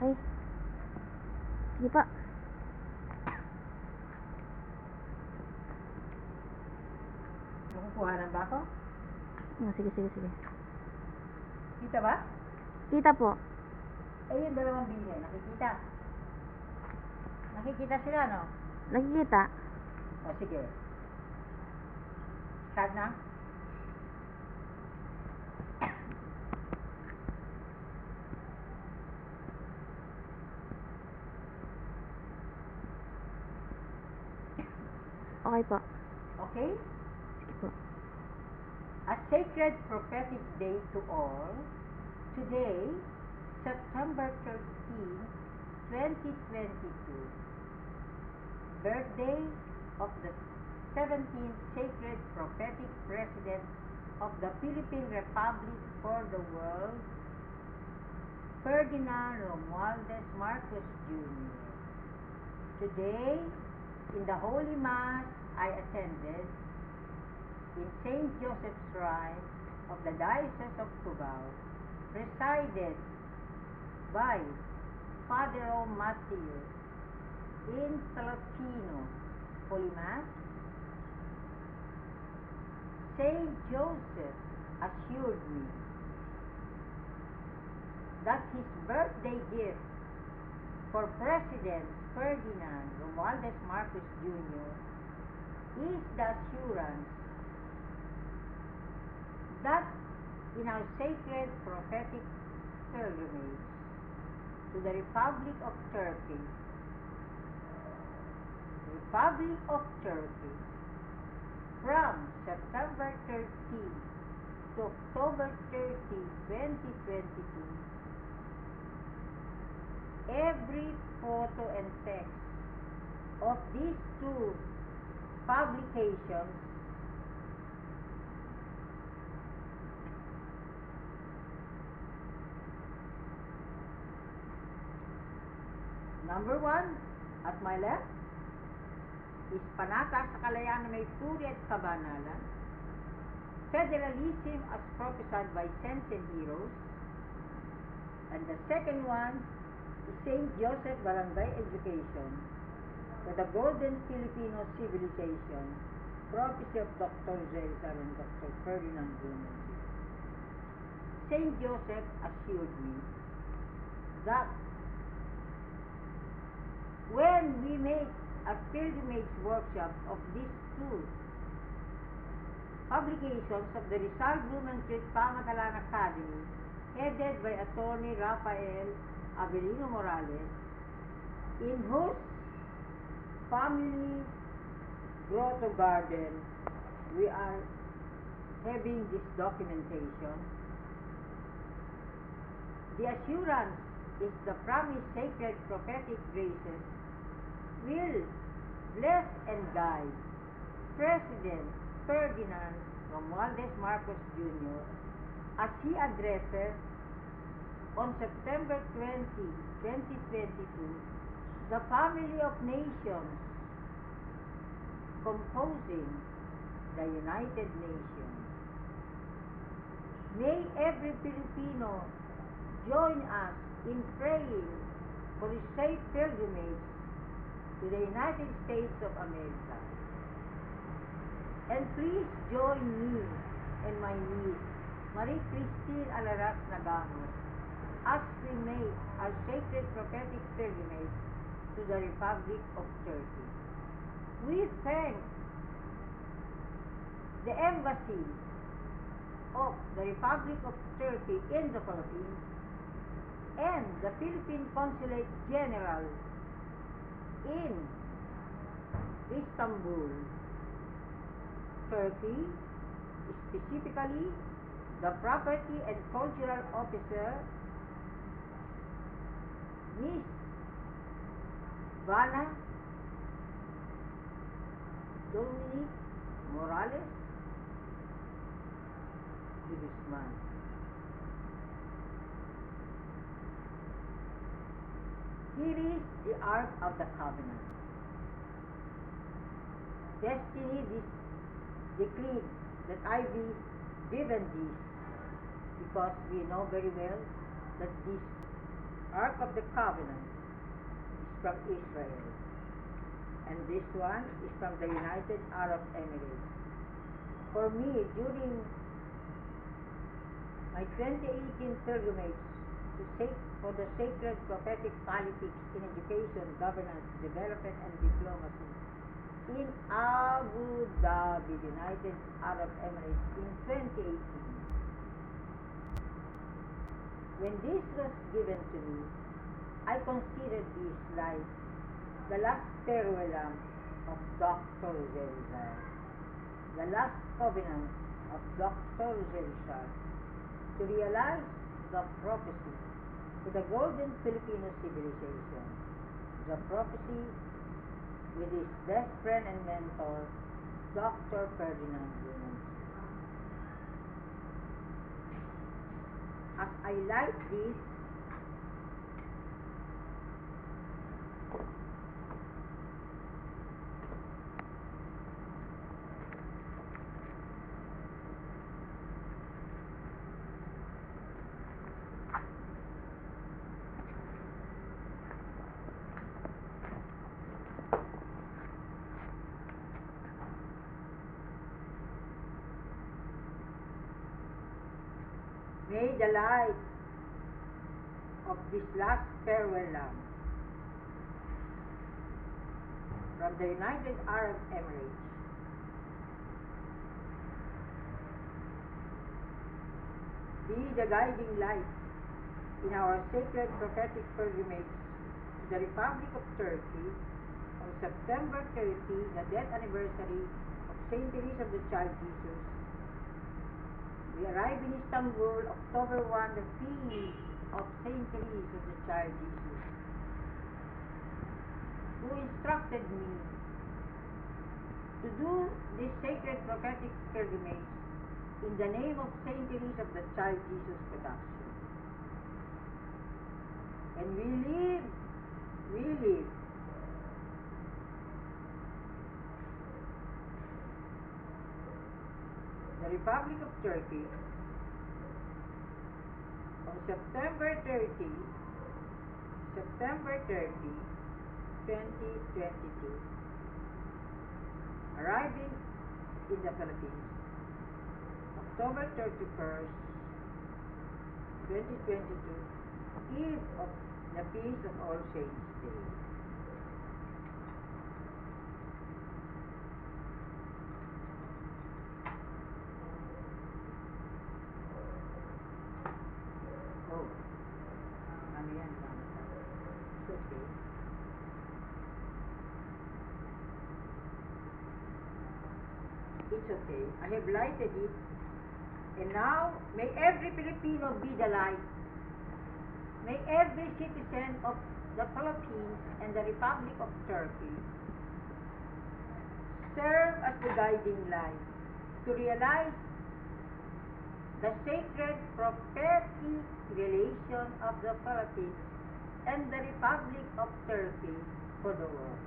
Ay. Sige pa. Makukuhanan ba ako? Sige. Kita ba? Kita po. Yung dalawang bilhin, nakikita. Nakikita sila, no? Nakikita. O, sige. Start na? Okay po. Okay? Sige po. A sacred prophetic day to all. Today, September 13, 2022. Birthday of the 17th Sacred Prophetic President of the Philippine Republic for the world, Ferdinand Romualdez Marcos Jr. Today, in the Holy Mass I attended in St. Joseph's Shrine of the Diocese of Cubao, presided by Father O. Matthew in Filipino Holy Mass, St. Joseph assured me that his birthday gift for President Ferdinand Romualdez Marcos Jr. is the assurance that in our sacred prophetic pilgrimage to the Republic of Turkey, from September 13 to October 30, 2022, every photo and text of these two publications number 1 at my left is Panata sa Kalayaan na may puri at kabanalan, Federalism as prophesied by saints and heroes, and the second one is St. Joseph Barangay Education for the Golden Filipino Civilization, prophecy of Dr. Zelzar and Dr. Ferdinand Jr. St. Joseph assured me that when we make a pilgrimage workshop of these two publications of the Rizal Blumen Street Pamatalan Academy, headed by Attorney Rafael Avelino Morales, in whose family grotto garden we are having this documentation, the assurance is the promised sacred prophetic graces will bless and guide President Ferdinand Romualdez Marcos Jr. as he addresses on September 20, 2022, the family of nations composing the United Nations. May every Filipino join us in praying for a safe pilgrimage to the United States of America. And please join me and my niece, Marie Christine Alaras Nagamos, as we make our sacred prophetic pilgrimage to the Republic of Turkey. We thank the Embassy of the Republic of Turkey in the Philippines and the Philippine Consulate General in Istanbul, Turkey, specifically the Property and Cultural Officer, Ms. Vana Dominic Morales de Guzman. Here is the Ark of the Covenant. Destiny decreed that I be given this, because we know very well that this Ark of the Covenant is from Israel. And this one is from the United Arab Emirates. For me, during my 2018 pilgrimage for the sacred prophetic politics in education, governance, development, and diplomacy in Abu Dhabi, United Arab Emirates in 2018. When this was given to me, I considered this like the last farewell of Dr. Zerizal, the last covenant of Dr. Zerizal to realize the prophecy to the golden Filipino civilization, the prophecy with his best friend and mentor, Dr. Ferdinand Williams. As I light this, may the light of this last farewell lamp from the United Arab Emirates be the guiding light in our sacred prophetic pilgrimage to the Republic of Turkey on September 30, the death anniversary of Saint Teresa of the Child Jesus. We arrive in Istanbul, October 1, the feast of Saint Teresa of the Child Jesus, who instructed me to do this sacred prophetic pilgrimage in the name of Saint Teresa of the Child Jesus production. And we live the Republic of Turkey on September 30, 2022, arriving in the Philippines October 31st, 2022, eve of the Feast of All Saints' Day. Oh, ano yan? It's okay. It's okay. I have lighted it. And now, may every Filipino be the light. May every citizen of the Philippines and the Republic of Turkey serve as the guiding light to realize the sacred prophetic relation of the Philippines and the Republic of Turkey for the world.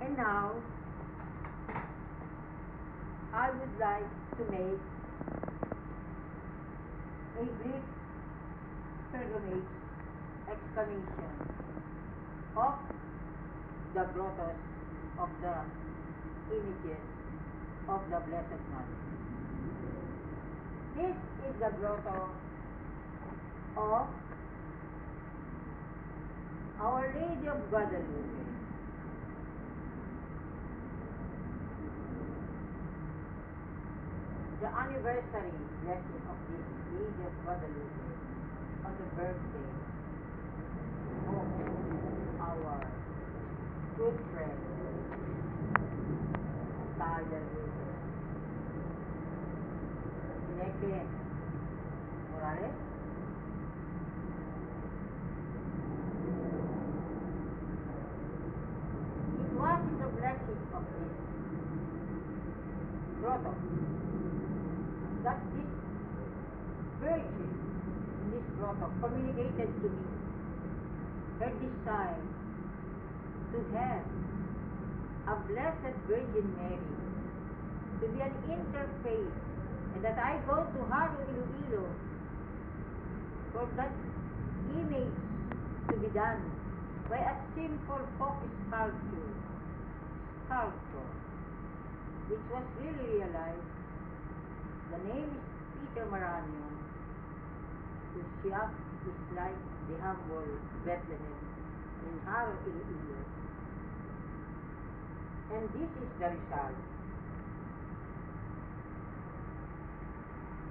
And now, I would like to make a brief pilgrimage explanation of the grottos of the images of the Blessed Mother. This is the grotto of Our Lady of Guadalupe. The anniversary blessing of this Lady of Guadalupe on the birthday of our good friend, Talia Ineke Morales. It was the blessing of this grotto that this virgin in this grotto communicated to me her desire to have a Blessed Virgin Mary to be an interface, and that I go to Haro, Iloilo for that image to be done by a simple folk sculptor, which was really realized. The name is Peter Maranion, whose shop is like the humble Bethlehem in Haro, Iloilo. And this is the result.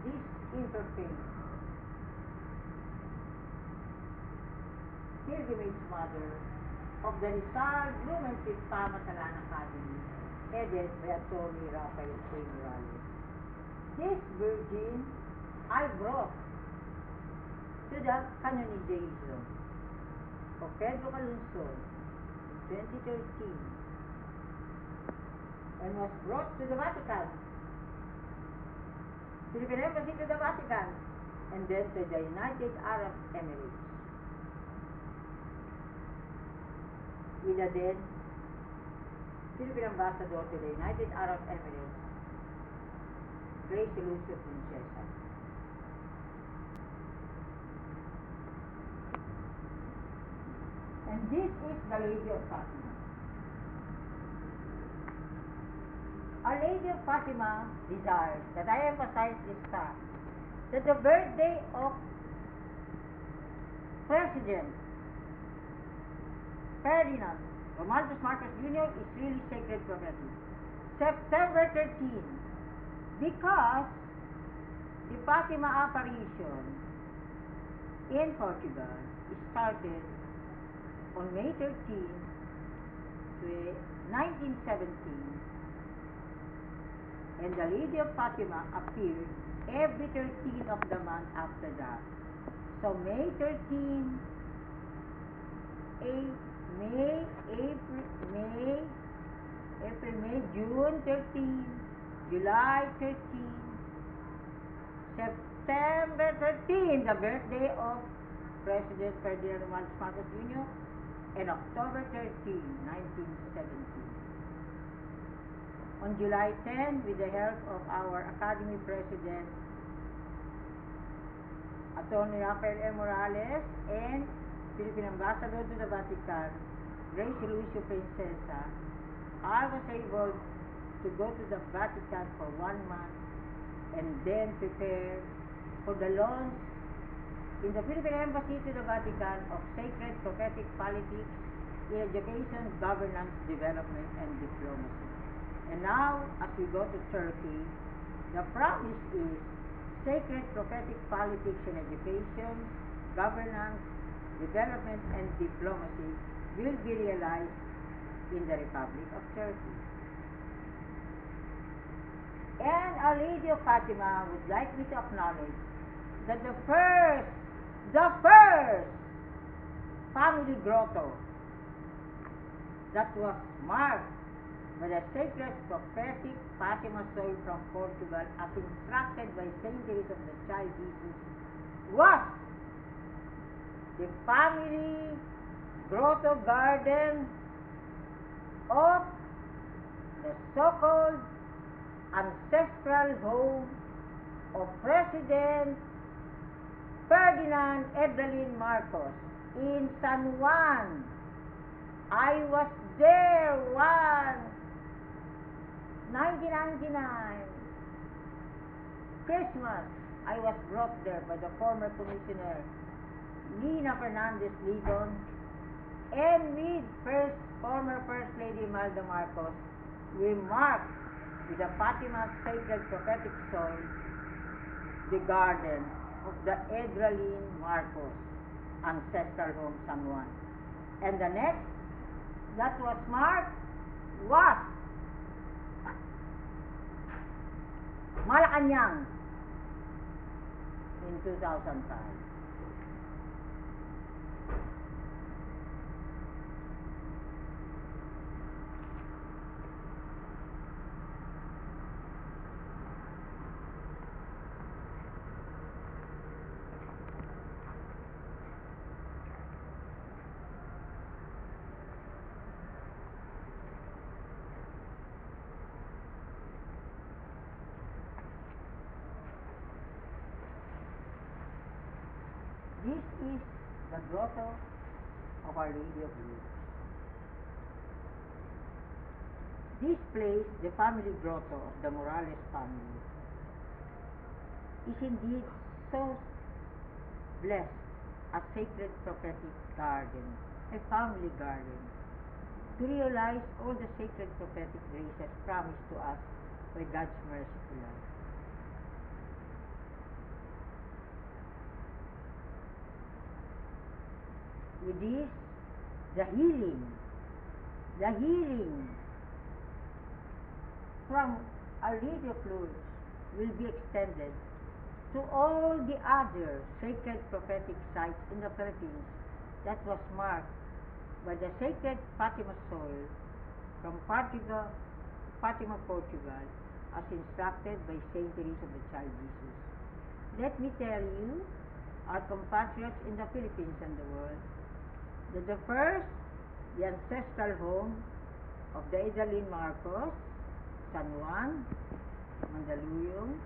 This interface, pilgrimage mother of the Rizal Blumentritt Pamasalan Academy, headed by Attorney Rafael A. Morales. This virgin I brought to the canonization of Pedro Calungsod in 2013 and was brought to the Vatican, Philippine Embassy to the Vatican, and then to the United Arab Emirates. With the then Philippine Ambassador to the United Arab Emirates, Grace Lucio Princesa. And this is the Lady of Fatima. Our Lady of Fatima desires that I emphasize this fact, that the birthday of President Ferdinand Romualdus Marcos Jr. is really sacred prophecy. September 13, because the Fatima apparition in Portugal started on May 13, 1917, and the Lady of Fatima appeared every 13th of the month after that. So May 13, May, June 13, July 13, September 13, the birthday of President Ferdinand Marcos Jr., and October 13, 1917. On July 10, with the help of our Academy President, Attorney Rafael A. Morales, and Philippine Ambassador to the Vatican, Grace Lucio Princesa, I was able to go to the Vatican for 1 month and then prepare for the launch in the Philippine Embassy to the Vatican of Sacred Prophetic Politics in Education, Governance, Development, and Diplomacy. And now, as we go to Turkey, the promise is sacred prophetic politics in education, governance, development, and diplomacy will be realized in the Republic of Turkey. And Our Lady of Fatima would like me to acknowledge that the first family grotto that was marked by the sacred prophetic Fatima soil from Portugal, as instructed by Saint Teresa of the Child Jesus, was the family grotto garden of the so-called ancestral home of President Ferdinand Evelyn Marcos in San Juan. I was there once. 1999 Christmas, I was brought there by the former Commissioner Nina Fernandez Ligon, and with former First Lady Imelda Marcos, we marked with the Fatima Sacred Prophetic Soil the garden of the Edralyn Marcos ancestral home, San Juan. And the next that was marked was Malacanang in 2005. This is the grotto of Our Lady of Lourdes. This place, the family grotto of the Morales family, is indeed so blessed, a sacred prophetic garden, a family garden, to realize all the sacred prophetic graces promised to us by God's merciful love. With this, the healing from Our Lady of Lourdes will be extended to all the other sacred prophetic sites in the Philippines that was marked by the sacred Fatima soil from Fatima, Portugal, as instructed by Saint Teresa of the Child Jesus. Let me tell you, our compatriots in the Philippines and the world, that the ancestral home of the Idalin Marcos, San Juan, Mandaluyong,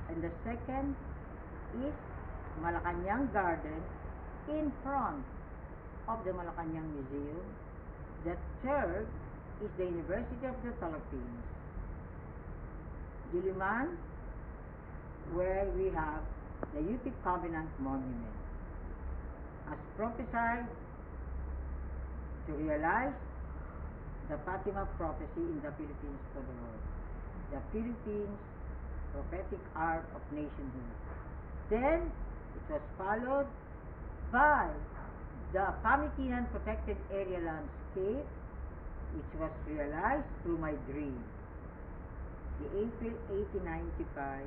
and the second is Malacanang Garden in front of the Malacanang Museum. The third is the University of the Philippines, Diliman, where we have the UP Covenant Monument, as prophesied to realize the Fatima prophecy in the Philippines for the world. The Philippines prophetic art of nationhood. Then it was followed by the Pamitinan Protected Area Landscape, which was realized through my dream. The April 1895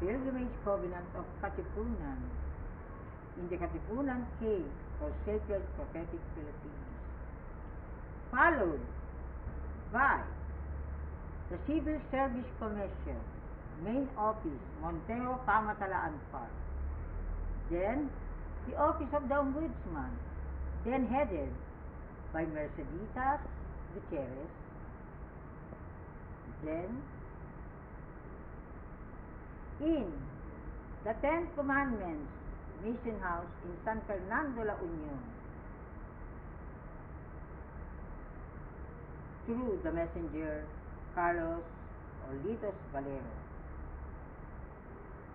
Pilgrimage Covenant of Katipunan in the Katipunan Cave for Sacred Prophetic Philippines, followed by the Civil Service Commission, Main Office, Montero, Pamatalaan Park. Then, the Office of the Ombudsman, then headed by Merceditas Gutierrez. Then, in the Ten Commandments Mission House in San Fernando, La Union, through the messenger Carlos Olitos Valero,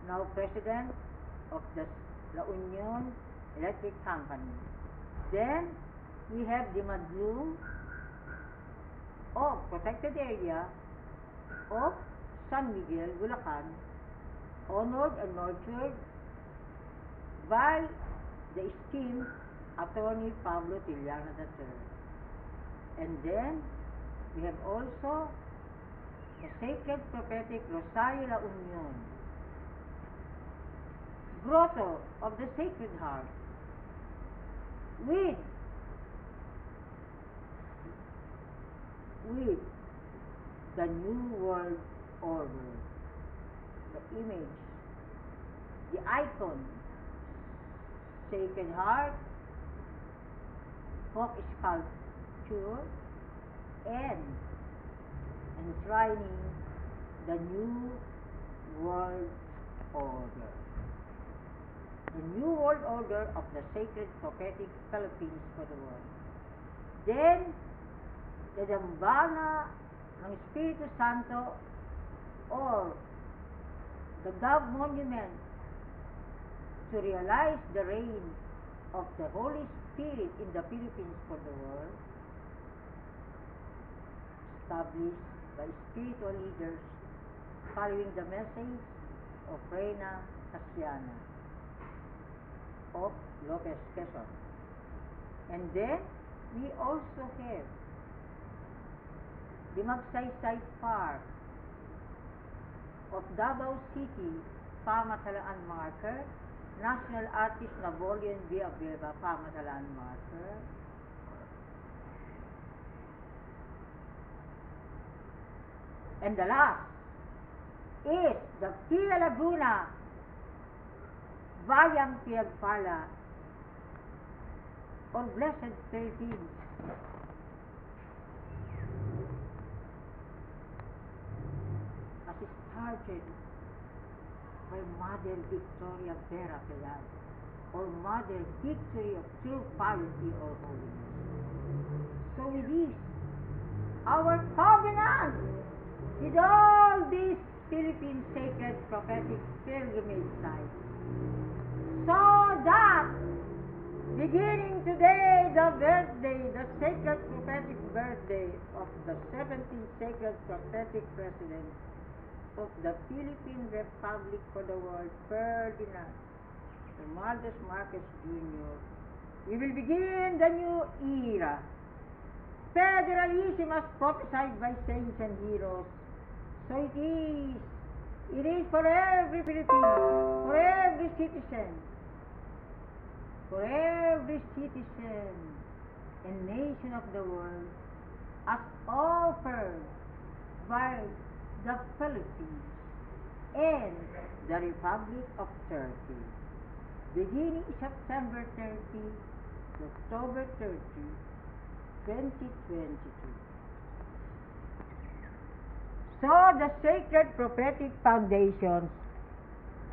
now President of the La Union Electric Company. Then we have the Madlum of Protected Area of San Miguel, Bulacan, honored and nurtured by the esteemed Attorney Pablo Tillana III. And then we have also the Sacred Prophetic Rosario La Union, Grotto of the Sacred Heart, with the New World Order, the image, the icon, Sacred Heart, folk sculpture, and enshrining the New World Order. The New World Order of the Sacred Prophetic Philippines for the world. Then, the Dambana ng Espiritu Santo, or the Dove Monument, to realize the reign of the Holy Spirit in the Philippines for the world, established by spiritual leaders following the message of Reina Casiana of Lopez Quezon. And then we also have the Magsaysay Park of Davao City, Pamatalaan Marker, National Artist Napoleon Villanueva Pamatalaan Marker, and the last is the Pia Laguna Bayang Pinagpala, or Blessed Philippines, as it started by Mother Victoria Vera Payal, or Mother Victory of True Piety or Holiness. So it is our covenant with all these Philippine sacred prophetic pilgrimage sites, so that beginning today, the sacred prophetic birthday of the 17th sacred prophetic president of the Philippine Republic for the world, Ferdinand Romualdez Marcos Jr., we will begin the new era. Federalism as prophesied by saints and heroes. So it is for every Filipino, for every citizen and nation of the world, as offered by the Philippines and the Republic of Turkey, beginning September 30 to October 30, 2022. So the sacred prophetic foundations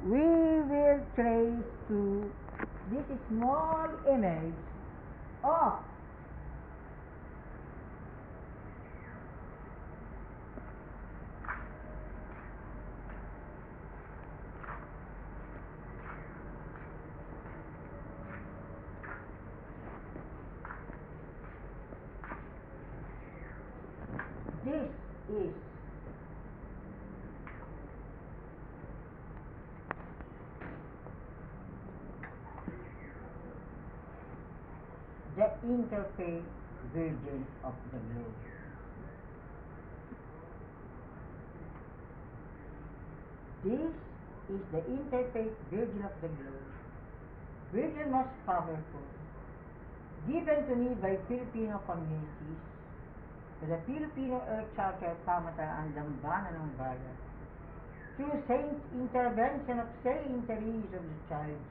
we will trace to this small image of this is the interfaith Virgin of the globe. This is the interfaith Virgin of the globe, Virgin most powerful, given to me by Filipino communities, to the Filipino Earth Charter Pamataan Dambana ng Bayan, through intervention of Saint Teresa of the Child Jesus.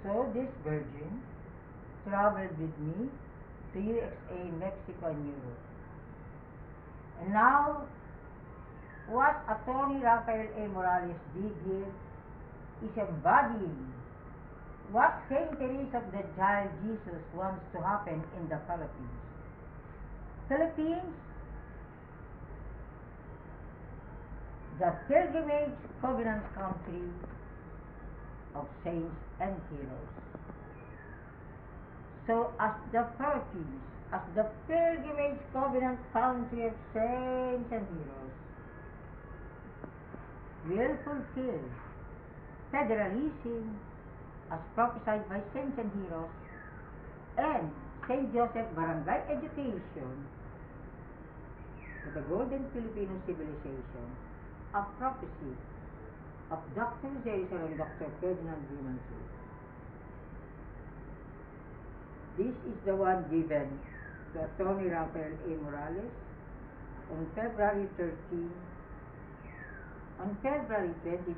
So this Virgin traveled with me to USA, Mexico, and Europe. And now, what Attorney Rafael A. Morales did here is embodying what Saint Teresa of the Child Jesus wants to happen in the Philippines. Philippines, the pilgrimage covenant country of saints and heroes. So as the Philippines, as the pilgrimage covenant country of saints and heroes, will fulfill federalism as prophesied by saints and heroes and St. Joseph Barangay Education for the Golden Filipino Civilization, a prophecy of Dr. Jason and Dr. Ferdinand Bimansu. This is the one given to Attorney Rafael A. Morales on February 13, on February 23,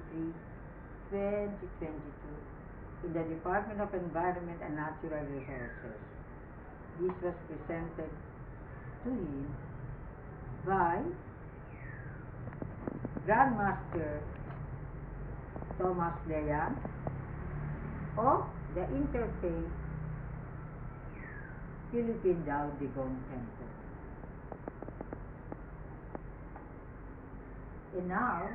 2022, in the Department of Environment and Natural Resources. This was presented to him by Grandmaster Thomas Leyan of the Interfaith Philippine Dao de Gong Temple. And now,